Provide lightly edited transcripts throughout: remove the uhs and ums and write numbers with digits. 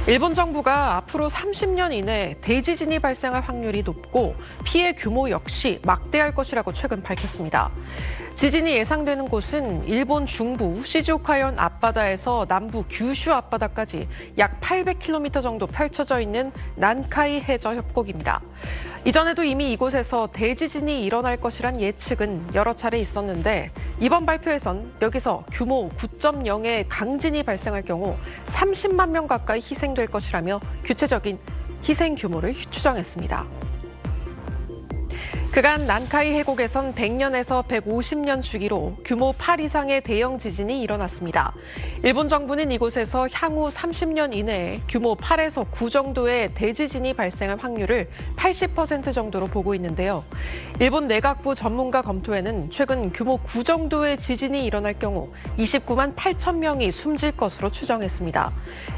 일본 정부가 앞으로 30년 이내 대지진이 발생할 확률이 높고 피해 규모 역시 막대할 것이라고 최근 밝혔습니다. 지진이 예상되는 곳은 일본 중부 시즈오카현 앞바다에서 남부 규슈 앞바다까지 약 800km 정도 펼쳐져 있는 난카이 해저 협곡입니다. 이전에도 이미 이곳에서 대지진이 일어날 것이란 예측은 여러 차례 있었는데 이번 발표에선 여기서 규모 9.0의 강진이 발생할 경우 30만 명 가까이 희생될 것이라며 구체적인 희생 규모를 추정했습니다. 그간 난카이 해곡에선 100년에서 150년 주기로 규모 8 이상의 대형 지진이 일어났습니다. 일본 정부는 이곳에서 향후 30년 이내에 규모 8에서 9 정도의 대지진이 발생할 확률을 80% 정도로 보고 있는데요. 일본 내각부 전문가 검토에는 최근 규모 9 정도의 지진이 일어날 경우 29만 8천 명이 숨질 것으로 추정했습니다.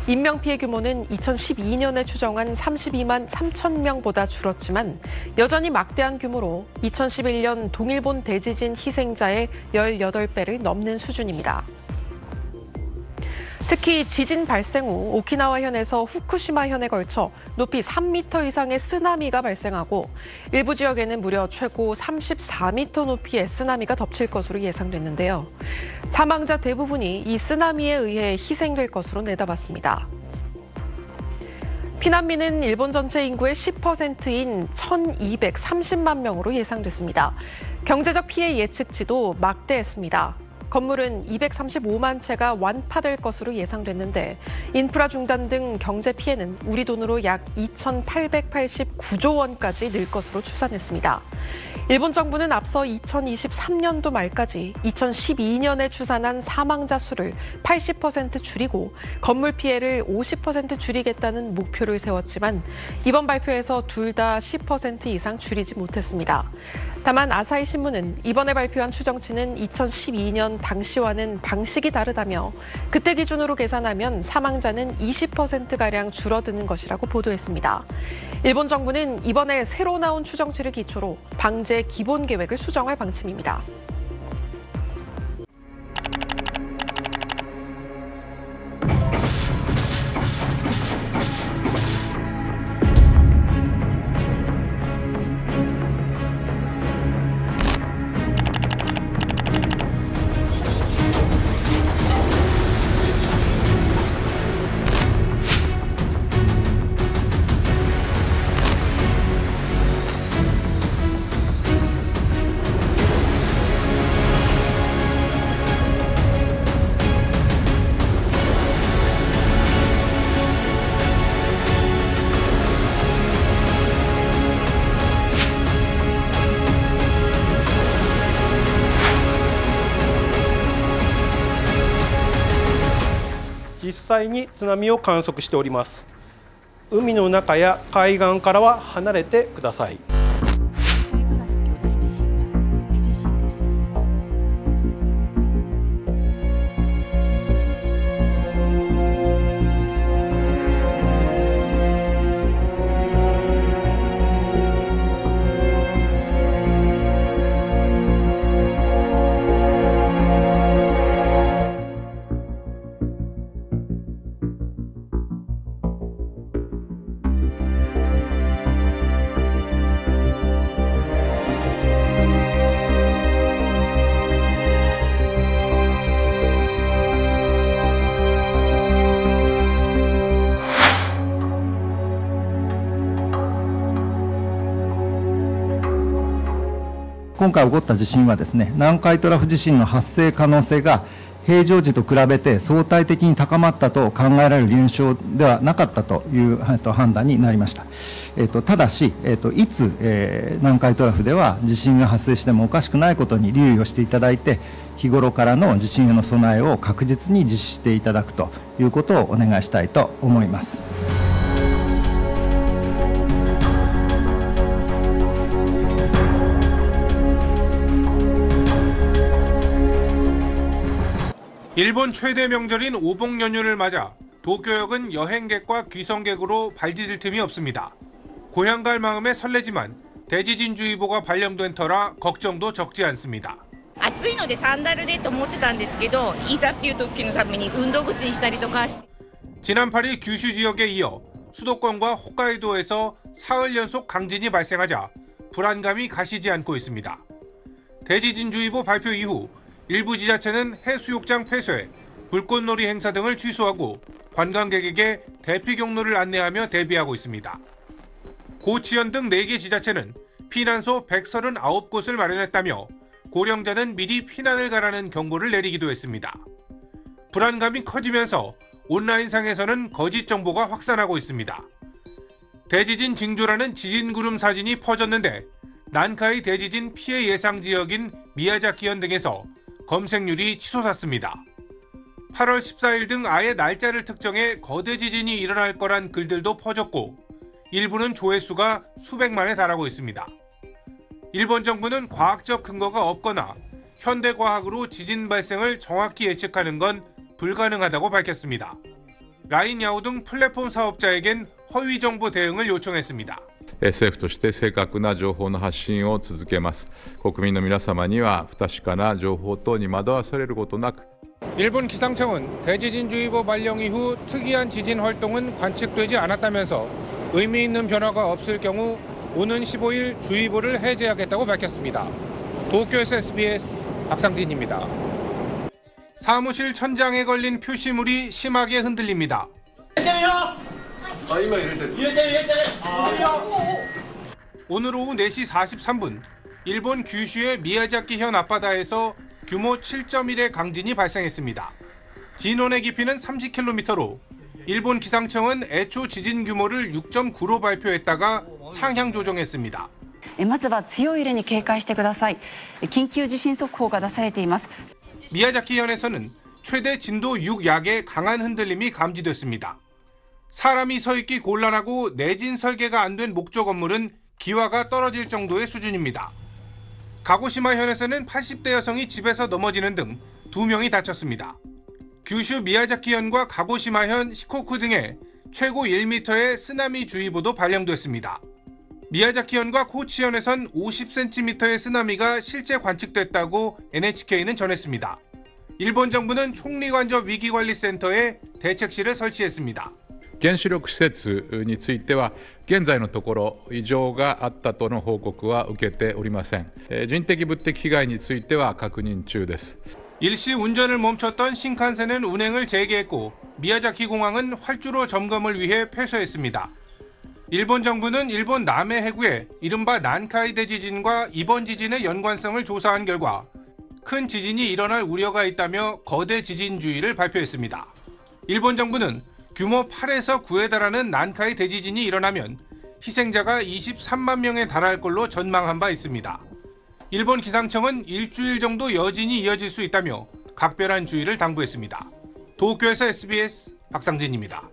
인명피해 규모는 2012년에 추정한 32만 3천 명보다 줄었지만 여전히 막대한 규모로 2011년 동일본 대지진 희생자의 18배를 넘는 수준입니다. 특히 지진 발생 후 오키나와현에서 후쿠시마현에 걸쳐 높이 3m 이상의 쓰나미가 발생하고 일부 지역에는 무려 최고 34m 높이의 쓰나미가 덮칠 것으로 예상됐는데요. 사망자 대부분이 이 쓰나미에 의해 희생될 것으로 내다봤습니다. 피난민은 일본 전체 인구의 10%인 1,230만 명으로 예상됐습니다. 경제적 피해 예측치도 막대했습니다. 건물은 235만 채가 완파될 것으로 예상됐는데 인프라 중단 등 경제 피해는 우리 돈으로 약 2,889조 원까지 늘 것으로 추산했습니다. 일본 정부는 앞서 2023년도 말까지 2012년에 추산한 사망자 수를 80% 줄이고 건물 피해를 50% 줄이겠다는 목표를 세웠지만 이번 발표에서 둘 다 10% 이상 줄이지 못했습니다. 다만 아사히 신문은 이번에 발표한 추정치는 2012년 당시와는 방식이 다르다며 그때 기준으로 계산하면 사망자는 20%가량 줄어드는 것이라고 보도했습니다. 일본 정부는 이번에 새로 나온 추정치를 기초로 방제 기본 계획을 수정할 방침입니다.実際に津波を観測しております。海の中や海岸からは離れてください。今回起こった地震はですね、南海トラフ地震の発生可能性が平常時と比べて相対的に高まったと考えられる現象ではなかったという判断になりました。ただし、いつ、南海トラフでは地震が発生してもおかしくないことに留意をしていただいて、日頃からの地震への備えを確実に実施していただくということをお願いしたいと思います。일본 최대 명절인 오봉 연휴를 맞아 도쿄역은 여행객과 귀성객으로 발디딜 틈이 없습니다. 고향 갈 마음에 설레지만 대지진주의보가 발령된 터라 걱정도 적지 않습니다. 暑いのでサンダルでと思ってたんですけど、いざっていう時のために運動靴にしたりとかして。 지난 8일 규슈 지역에 이어 수도권과 홋카이도에서 사흘 연속 강진이 발생하자 불안감이 가시지 않고 있습니다. 대지진주의보 발표 이후 일부 지자체는 해수욕장 폐쇄, 불꽃놀이 행사 등을 취소하고 관광객에게 대피 경로를 안내하며 대비하고 있습니다. 고치현 등 4개 지자체는 피난소 139곳을 마련했다며 고령자는 미리 피난을 가라는 경고를 내리기도 했습니다. 불안감이 커지면서 온라인상에서는 거짓 정보가 확산하고 있습니다. 대지진 징조라는 지진구름 사진이 퍼졌는데 난카이 대지진 피해 예상 지역인 미야자키현 등에서 검색률이 치솟았습니다. 8월 14일 등 아예 날짜를 특정해 거대 지진이 일어날 거란 글들도 퍼졌고 일부는 조회수가 수백만에 달하고 있습니다. 일본 정부는 과학적 근거가 없거나 현대과학으로 지진 발생을 정확히 예측하는 건 불가능하다고 밝혔습니다. 라인 야후 등 플랫폼 사업자에겐 허위 정보 대응을 요청했습니다. 政府として正確な情報の発信を続けます。国民の皆様には不確かな情報等に惑わされることなく 일본 기상청은 대지진주의보 발령 이후 특이한 지진 활동은 관측되지 않았다면서 의미 있는 변화가 없을 경우 오는 15일 주의보를 해제하겠다고 밝혔습니다. 도쿄에서 SBS 박상진입니다. 사무실 천장에 걸린 표시물이 심하게 흔들립니다. 오늘 오후 4시 43분 일본 규슈의 미야자키현 앞바다에서 규모 7.1의 강진이 발생했습니다. 진원의 깊이는 30km로 일본 기상청은 애초 지진 규모를 6.9로 발표했다가 상향 조정했습니다. まずは強い揺れに警戒してください。緊急地震速報が出されています。 미야자키현에서는 최대 진도 6약의 강한 흔들림이 감지됐습니다. 사람이 서 있기 곤란하고 내진 설계가 안 된 목조 건물은 기와가 떨어질 정도의 수준입니다. 가고시마현에서는 80대 여성이 집에서 넘어지는 등 2명이 다쳤습니다. 규슈 미야자키현과 가고시마현, 시코쿠 등에 최고 1m의 쓰나미 주의보도 발령됐습니다. 미야자키현과 코치현에선 50cm의 쓰나미가 실제 관측됐다고 NHK는 전했습니다. 일본 정부는 총리관저 위기관리센터에 대책실을 설치했습니다. 原子力施設については現在のところ異常があったとの報告は受けておりません。人的物的被害については確認中です。 일시 운전을 멈췄던 신칸센은 운행을 재개했고 미야자키 공항은 활주로 점검을 위해 폐쇄했습니다. 일본 정부는 일본 남해 해구에 이른바 난카이 대지진과 이번 지진의 연관성을 조사한 결과 큰 지진이 일어날 우려가 있다며 거대 지진주의를 발표했습니다. 일본 정부는 규모 8에서 9에 달하는 난카이 대지진이 일어나면 희생자가 23만 명에 달할 걸로 전망한 바 있습니다. 일본 기상청은 일주일 정도 여진이 이어질 수 있다며 각별한 주의를 당부했습니다. 도쿄에서 SBS 박상진입니다.